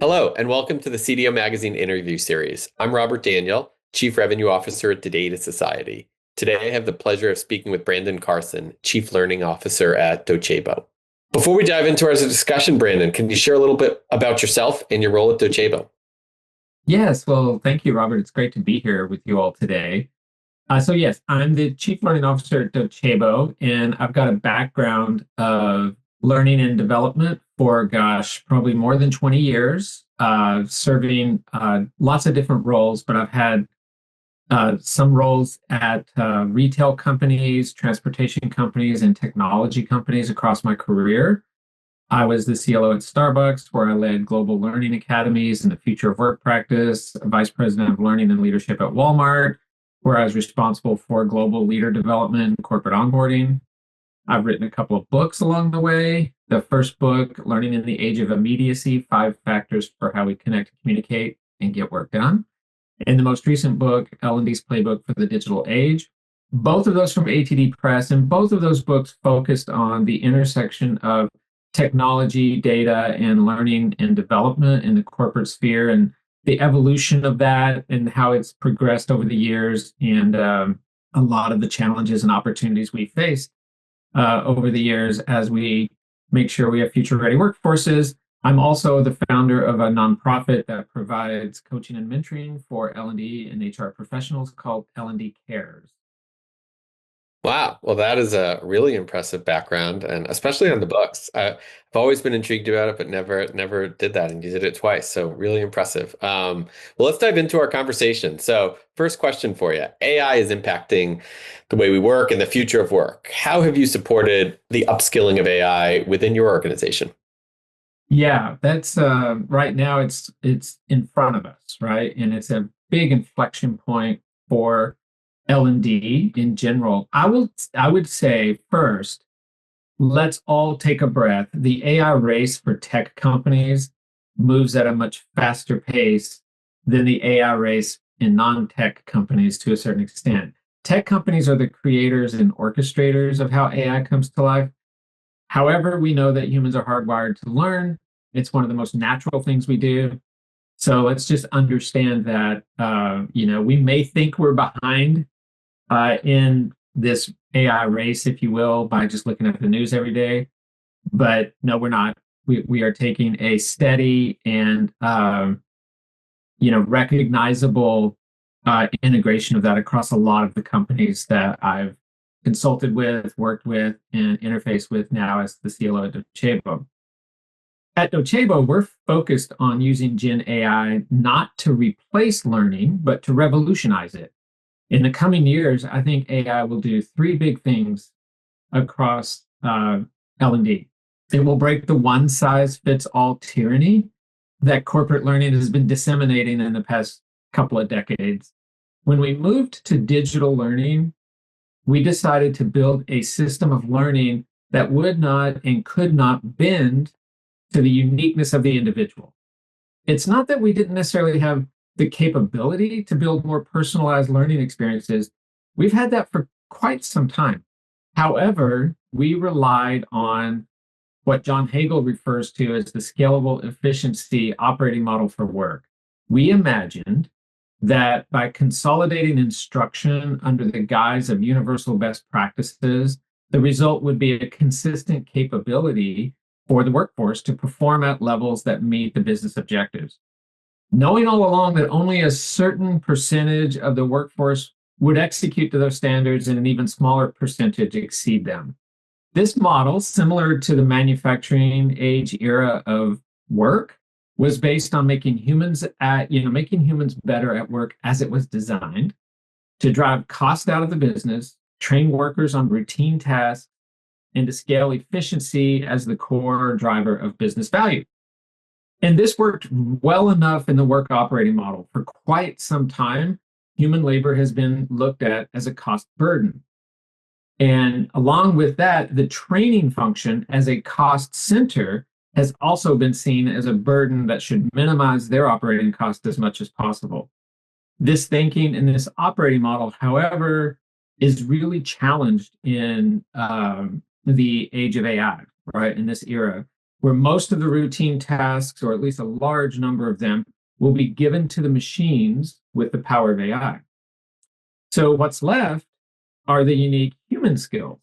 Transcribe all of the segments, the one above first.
Hello, and welcome to the CDO Magazine interview series. I'm Robert Daniel, Chief Revenue Officer at Docebo Society. Today, I have the pleasure of speaking with Brandon Carson, Chief Learning Officer at Docebo. Before we dive into our discussion, Brandon, can you share a little bit about yourself and your role at Docebo? Yes, well, thank you, Robert. It's great to be here with you all today. Yes, I'm the Chief Learning Officer at Docebo, and I've got a background of learning and development for, probably more than 20 years, serving lots of different roles, but I've had some roles at retail companies, transportation companies, and technology companies across my career. I was the CLO at Starbucks, where I led global learning academies and the future of work practice, vice president of learning and leadership at Walmart, where I was responsible for global leader development and corporate onboarding. I've written a couple of books along the way. The first book, Learning in the Age of Immediacy, 5 Factors for How We Connect, Communicate, and Get Work Done. And the most recent book, L&D's Playbook for the Digital Age. Both of those from ATD Press, and both of those books focused on the intersection of technology, data, and learning and development in the corporate sphere, and the evolution of that and how it's progressed over the years, and a lot of the challenges and opportunities we faced over the years as we make sure we have future ready workforces. I'm also the founder of a nonprofit that provides coaching and mentoring for L&D and HR professionals called L&D Cares. Wow, well, that is a really impressive background, and especially on the books. I've always been intrigued about it, but never did that, and you did it twice. So really impressive. Well, let's dive into our conversation. So, first question for you: AI is impacting the way we work and the future of work. How have you supported the upskilling of AI within your organization? Yeah, that's right now it's in front of us, right? And it's a big inflection point for L&D in general. I would say first, let's all take a breath. The AI race for tech companies moves at a much faster pace than the AI race in non-tech companies to a certain extent. Tech companies are the creators and orchestrators of how AI comes to life. However, we know that humans are hardwired to learn. It's one of the most natural things we do. So let's just understand that we may think we're behind in this AI race, if you will, by just looking at the news every day. But no, we're not. We are taking a steady and recognizable integration of that across a lot of the companies that I've consulted with, worked with, and interfaced with now as the CLO at Docebo. At Docebo, we're focused on using Gen AI not to replace learning, but to revolutionize it. In the coming years, I think AI will do three big things across L&D. It will break the one-size-fits-all tyranny that corporate learning has been disseminating in the past couple of decades. When we moved to digital learning, we decided to build a system of learning that would not and could not bend to the uniqueness of the individual. It's not that we didn't necessarily have the capability to build more personalized learning experiences. We've had that for quite some time. However, we relied on what John Hagel refers to as the scalable efficiency operating model for work. We imagined that by consolidating instruction under the guise of universal best practices, the result would be a consistent capability for the workforce to perform at levels that meet the business objectives. Knowing all along that only a certain percentage of the workforce would execute to those standards and an even smaller percentage exceed them. This model, similar to the manufacturing age era of work, was based on making humans better at work as it was designed to drive cost out of the business, train workers on routine tasks, and to scale efficiency as the core driver of business value. And this worked well enough in the work operating model. For quite some time, human labor has been looked at as a cost burden. And along with that, the training function as a cost center has also been seen as a burden that should minimize their operating cost as much as possible. This thinking and this operating model, however, is really challenged in the age of AI, right, in this era. where most of the routine tasks, or at least a large number of them, will be given to the machines with the power of AI. So what's left are the unique human skills.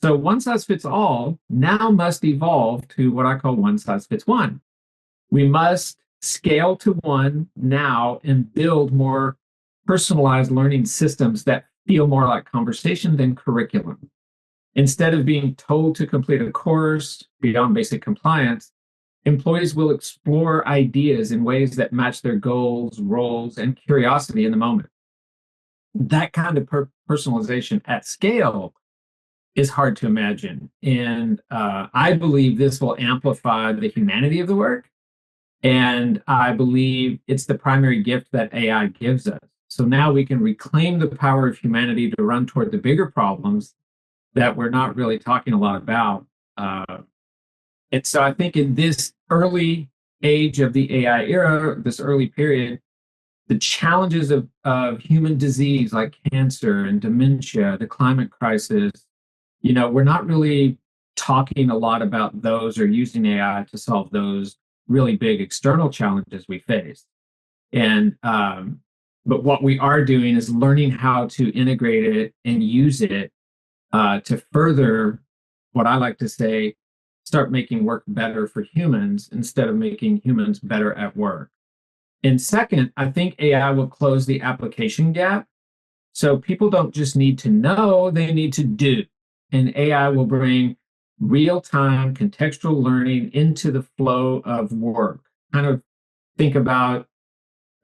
So one size fits all now must evolve to what I call one size fits one. We must scale to one now and build more personalized learning systems that feel more like conversation than curriculum. Instead of being told to complete a course beyond basic compliance, employees will explore ideas in ways that match their goals, roles, and curiosity in the moment. That kind of personalization at scale is hard to imagine. And I believe this will amplify the humanity of the work. And I believe it's the primary gift that AI gives us. So now we can reclaim the power of humanity to run toward the bigger problems that we're not really talking a lot about. And so I think in this early age of the AI era, this early period, the challenges of human disease like cancer and dementia, the climate crisis, we're not really talking a lot about those or using AI to solve those really big external challenges we face. And but what we are doing is learning how to integrate it and use it to further what I like to say, start making work better for humans instead of making humans better at work. And second, I think AI will close the application gap. So people don't just need to know, they need to do. And AI will bring real time contextual learning into the flow of work. Kind of think about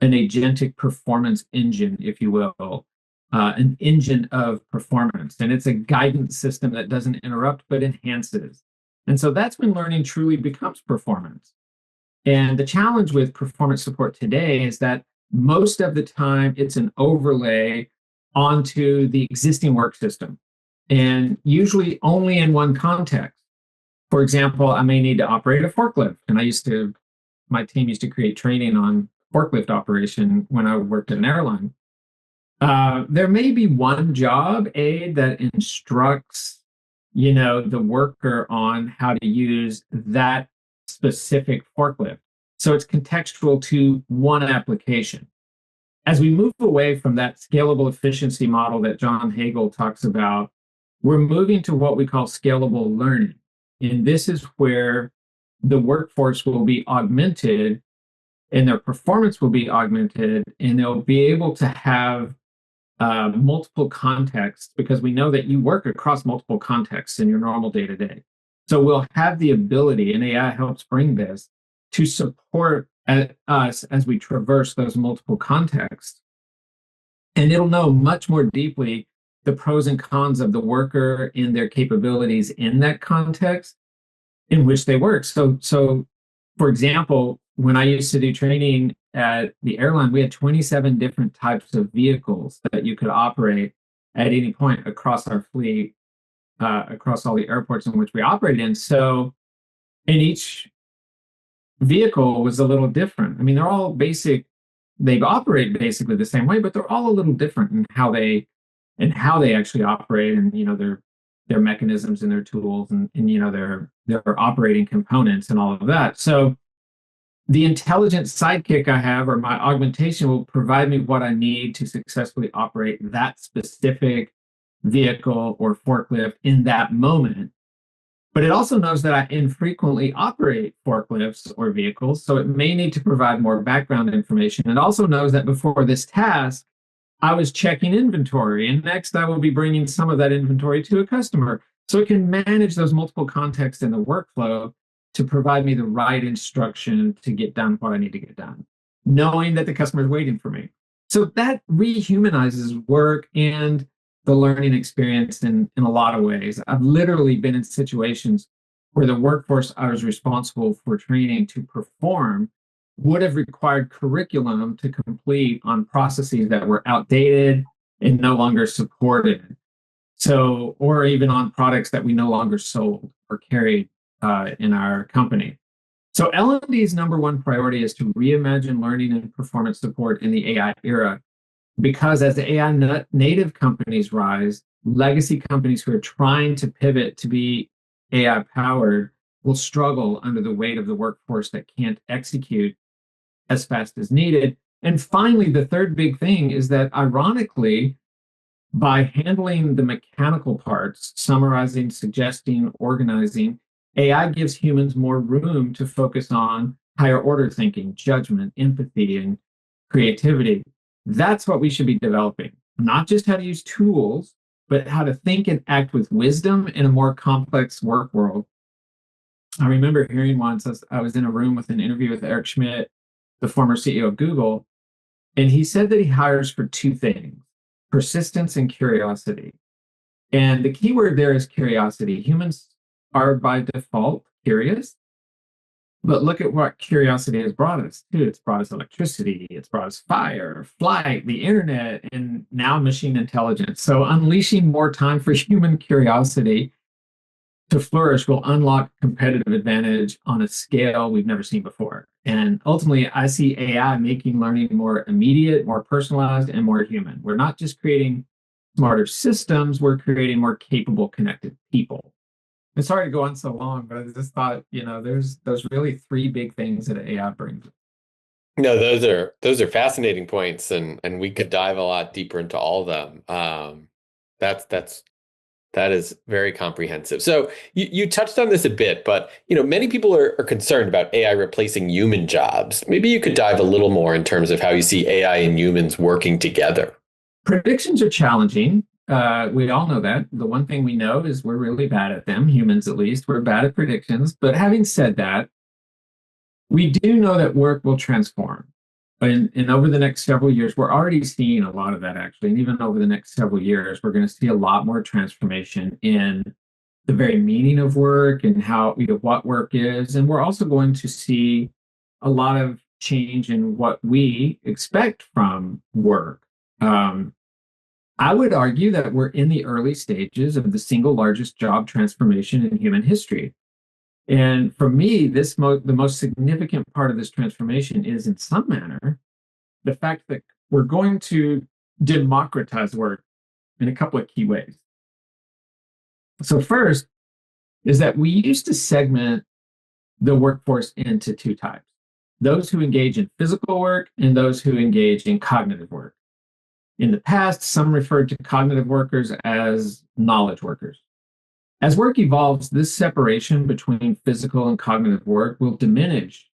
an agentic performance engine, if you will, an engine of performance. And it's a guidance system that doesn't interrupt, but enhances. And so that's when learning truly becomes performance. And the challenge with performance support today is that most of the time it's an overlay onto the existing work system, and usually only in one context. For example, I may need to operate a forklift, and my team used to create training on forklift operation when I worked at an airline. There may be one job aid that instructs, the worker on how to use that specific forklift. So it's contextual to one application. As we move away from that scalable efficiency model that John Hagel talks about, we're moving to what we call scalable learning. And this is where the workforce will be augmented and their performance will be augmented, and they'll be able to have multiple contexts, because we know that you work across multiple contexts in your normal day to day. So we'll have the ability, and AI helps bring this, to support us as we traverse those multiple contexts. And it'll know much more deeply the pros and cons of the worker and their capabilities in that context in which they work. So for example, when I used to do training at the airline, we had 27 different types of vehicles that you could operate at any point across our fleet, across all the airports in which we operated in. So, and each vehicle was a little different. I mean, they're all they operate basically the same way, but they're all a little different in how they actually operate, and their mechanisms and their tools, and their operating components and all of that. So the intelligent sidekick I have, or my augmentation, will provide me what I need to successfully operate that specific vehicle or forklift in that moment. But it also knows that I infrequently operate forklifts or vehicles, so it may need to provide more background information. It also knows that before this task, I was checking inventory, and next I will be bringing some of that inventory to a customer. So it can manage those multiple contexts in the workflow to provide me the right instruction to get done what I need to get done, knowing that the customer is waiting for me. So that rehumanizes work and the learning experience in a lot of ways. I've literally been in situations where the workforce I was responsible for training to perform would have required curriculum to complete on processes that were outdated and no longer supported. So, or even on products that we no longer sold or carried in our company. So L&D's number one priority is to reimagine learning and performance support in the AI era, because as the AI native companies rise, legacy companies who are trying to pivot to be AI powered will struggle under the weight of the workforce that can't execute as fast as needed. And finally, the third big thing is that ironically, by handling the mechanical parts, summarizing, suggesting, organizing, AI gives humans more room to focus on higher order thinking, judgment, empathy, and creativity. That's what we should be developing, not just how to use tools, but how to think and act with wisdom in a more complex work world. I remember hearing once, I was in a room with an interview with Eric Schmidt, the former CEO of Google, and he said that he hires for two things: persistence and curiosity. And the key word there is curiosity. Humans are by default curious, but look at what curiosity has brought us too. It's brought us electricity, it's brought us fire, flight, the internet, and now machine intelligence. So unleashing more time for human curiosity to flourish will unlock competitive advantage on a scale we've never seen before. And ultimately, I see AI making learning more immediate, more personalized, and more human. We're not just creating smarter systems, we're creating more capable, connected people. And sorry to go on so long, but I just thought, there's really three big things that AI brings. No, those are fascinating points, and we could dive a lot deeper into all of them. That's that is very comprehensive. So you touched on this a bit, but many people are concerned about AI replacing human jobs. Maybe you could dive a little more in terms of how you see AI and humans working together. Predictions are challenging. We all know that. The one thing we know is we're really bad at them, humans at least. We're bad at predictions. But having said that, we do know that work will transform. And over the next several years, we're already seeing a lot of that actually. And even over the next several years, we're going to see a lot more transformation in the very meaning of work and how, what work is. And we're also going to see a lot of change in what we expect from work. I would argue that we're in the early stages of the single largest job transformation in human history. And for me, the most significant part of this transformation is, in some manner, the fact that we're going to democratize work in a couple of key ways. So first is that we used to segment the workforce into two types: those who engage in physical work and those who engage in cognitive work. In the past, some referred to cognitive workers as knowledge workers. As work evolves, this separation between physical and cognitive work will diminish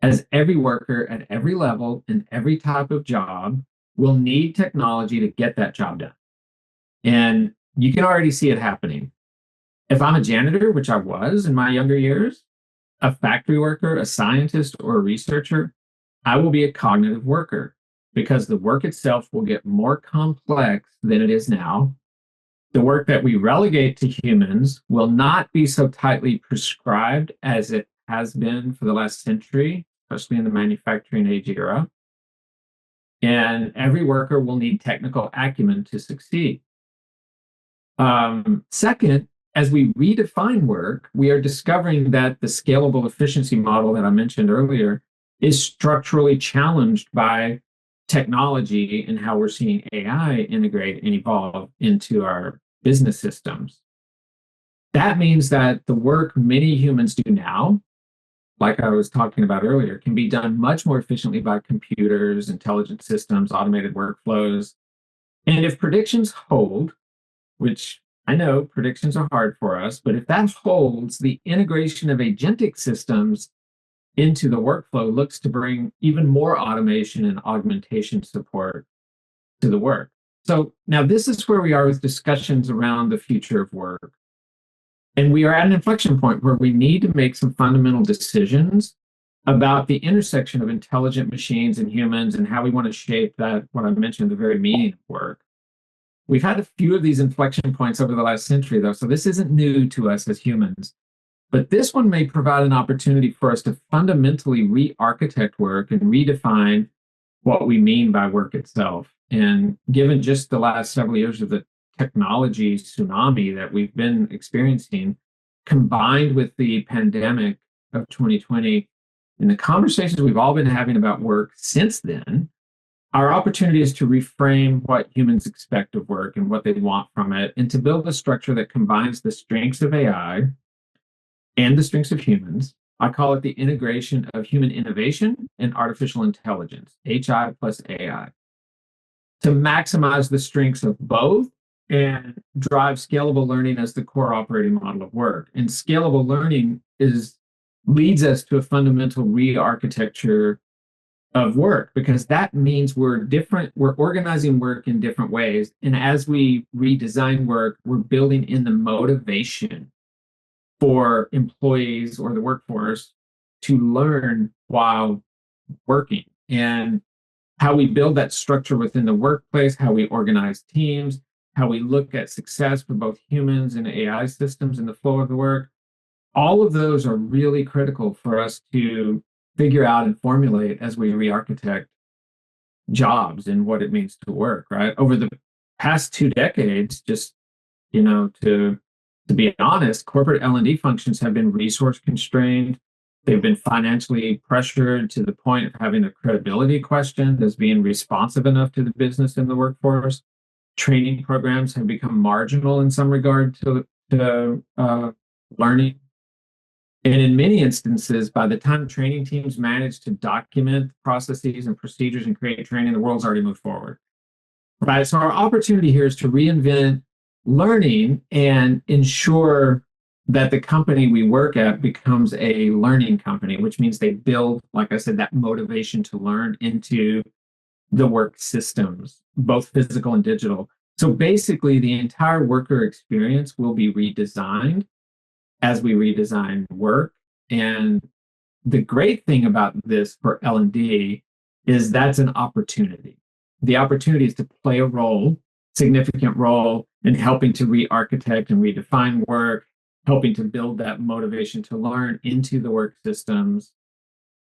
as every worker at every level and every type of job will need technology to get that job done. And you can already see it happening. If I'm a janitor, which I was in my younger years, a factory worker, a scientist, or a researcher, I will be a cognitive worker because the work itself will get more complex than it is now. The work that we relegate to humans will not be so tightly prescribed as it has been for the last century, especially in the manufacturing age era. And every worker will need technical acumen to succeed. Second, as we redefine work, we are discovering that the scalable efficiency model that I mentioned earlier is structurally challenged by technology and how we're seeing AI integrate and evolve into our business systems. That means that the work many humans do now, like I was talking about earlier, can be done much more efficiently by computers, intelligent systems, automated workflows. And if predictions hold, which I know predictions are hard for us, but if that holds, the integration of agentic systems into the workflow looks to bring even more automation and augmentation support to the work. So now this is where we are with discussions around the future of work. And we are at an inflection point where we need to make some fundamental decisions about the intersection of intelligent machines and humans and how we want to shape that, what I mentioned, the very meaning of work. We've had a few of these inflection points over the last century, though, so this isn't new to us as humans. But this one may provide an opportunity for us to fundamentally re-architect work and redefine what we mean by work itself. And given just the last several years of the technology tsunami that we've been experiencing, combined with the pandemic of 2020, and the conversations we've all been having about work since then, our opportunity is to reframe what humans expect of work and what they want from it, and to build a structure that combines the strengths of AI and the strengths of humans. I call it the integration of human innovation and artificial intelligence, HI plus AI, to maximize the strengths of both and drive scalable learning as the core operating model of work. And scalable learning is leads us to a fundamental re-architecture of work, because that means we're organizing work in different ways. And as we redesign work, we're building in the motivation for employees or the workforce to learn while working. And how we build that structure within the workplace, how we organize teams, how we look at success for both humans and AI systems in the flow of the work. All of those are really critical for us to figure out and formulate as we re-architect jobs and what it means to work, right? Over the past 2 decades, just, to be honest, corporate L&D functions have been resource constrained. They've been financially pressured to the point of having a credibility questioned as being responsive enough to the business and the workforce. Training programs have become marginal in some regard to learning. And in many instances, by the time training teams manage to document processes and procedures and create training, the world's already moved forward. Right. So our opportunity here is to reinvent learning and ensure that the company we work at becomes a learning company, which means they build, like I said, that motivation to learn into the work systems, both physical and digital. So basically, the entire worker experience will be redesigned as we redesign work. And the great thing about this for L&D is that's an opportunity. The opportunity is to play a role, significant role, in helping to re-architect and redefine work, helping to build that motivation to learn into the work systems,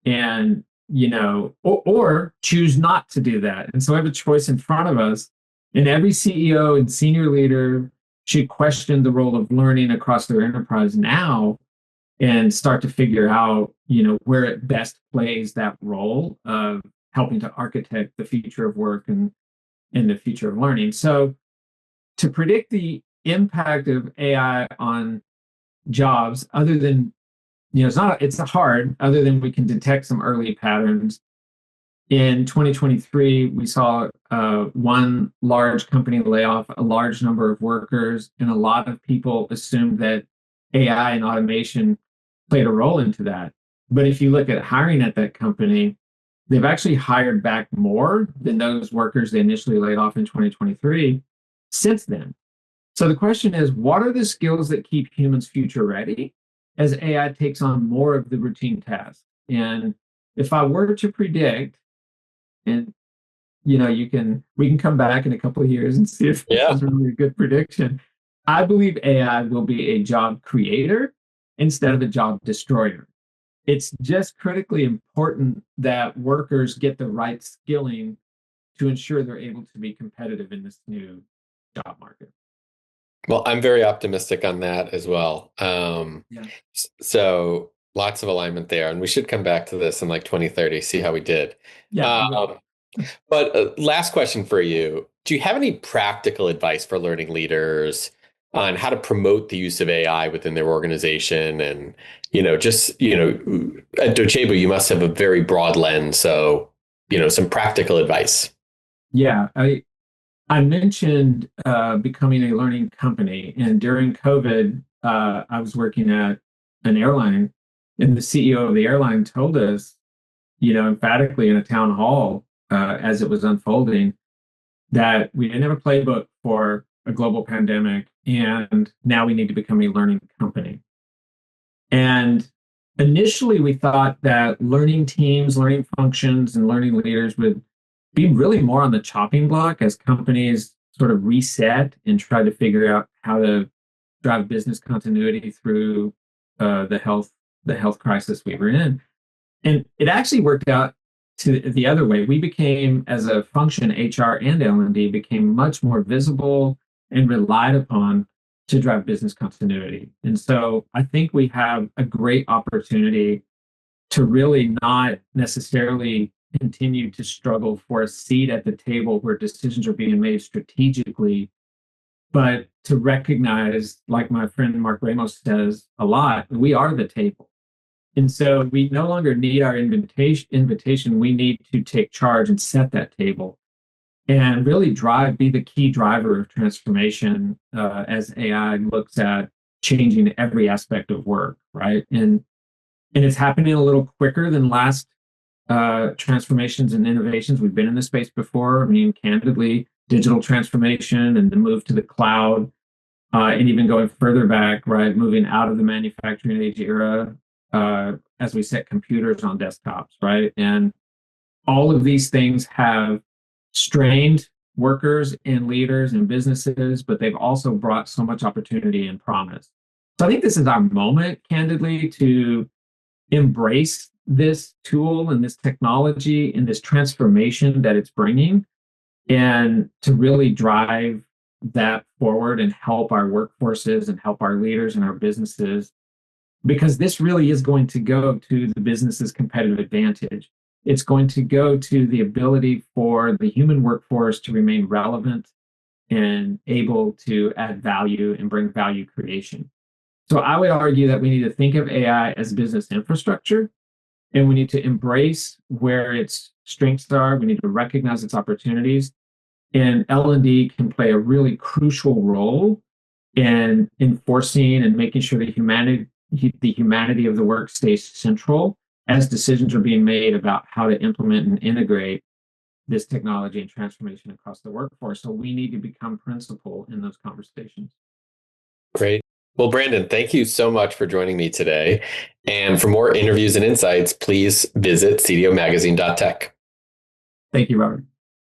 and or choose not to do that. And so we have a choice in front of us, and every CEO and senior leader should question the role of learning across their enterprise now and start to figure out, where it best plays that role of helping to architect the future of work and the future of learning. So to predict the impact of AI on jobs, other than, it's hard, other than we can detect some early patterns. In 2023, we saw one large company lay off a large number of workers, and a lot of people assumed that AI and automation played a role into that. But if you look at hiring at that company, they've actually hired back more than those workers they initially laid off in 2023 since then. So the question is, what are the skills that keep humans future ready as AI takes on more of the routine tasks? And if I were to predict, and we can come back in a couple of years and see if this Yeah. is really a good prediction. I believe AI will be a job creator instead of a job destroyer. It's just critically important that workers get the right skilling to ensure they're able to be competitive in this new job market. Well, I'm very optimistic on that as well. Yeah. So lots of alignment there, and we should come back to this in like 2030, see how we did. Yeah, we will. Um, but last question for you. Do you have any practical advice for learning leaders on how to promote the use of AI within their organization? And, at Docebo, you must have a very broad lens. So, some practical advice. Yeah, I mentioned becoming a learning company, and during COVID, I was working at an airline, and the CEO of the airline told us, emphatically in a town hall as it was unfolding, that we didn't have a playbook for a global pandemic, and now we need to become a learning company. And initially, we thought that learning teams, learning functions, and learning leaders would be really more on the chopping block as companies sort of reset and try to figure out how to drive business continuity through the health crisis we were in. And it actually worked out to the other way. We became, as a function, HR and L&D became much more visible and relied upon to drive business continuity. And so I think we have a great opportunity to really not necessarily continue to struggle for a seat at the table where decisions are being made strategically, but to recognize, like my friend Mark Ramos says a lot, we are the table. And so we no longer need our invitation. We need to take charge and set that table and really be the key driver of transformation as AI looks at changing every aspect of work, right? And it's happening a little quicker than last transformations and innovations. We've been in this space before. I mean, candidly, digital transformation and the move to the cloud, and even going further back, right, moving out of the manufacturing age era as we set computers on desktops, right? And all of these things have strained workers and leaders and businesses, but they've also brought so much opportunity and promise. So I think this is our moment, candidly, to embrace this tool and this technology and this transformation that it's bringing, and to really drive that forward and help our workforces and help our leaders and our businesses, because this really is going to go to the business's competitive advantage. It's going to go to the ability for the human workforce to remain relevant and able to add value and bring value creation. So I would argue that we need to think of AI as business infrastructure, and we need to embrace where its strengths are. We need to recognize its opportunities, and L&D can play a really crucial role in enforcing and making sure the humanity of the work stays central as decisions are being made about how to implement and integrate this technology and transformation across the workforce. So we need to become principal in those conversations. Great. Well, Brandon, thank you so much for joining me today. And for more interviews and insights, please visit cdomagazine.tech. Thank you, Robert.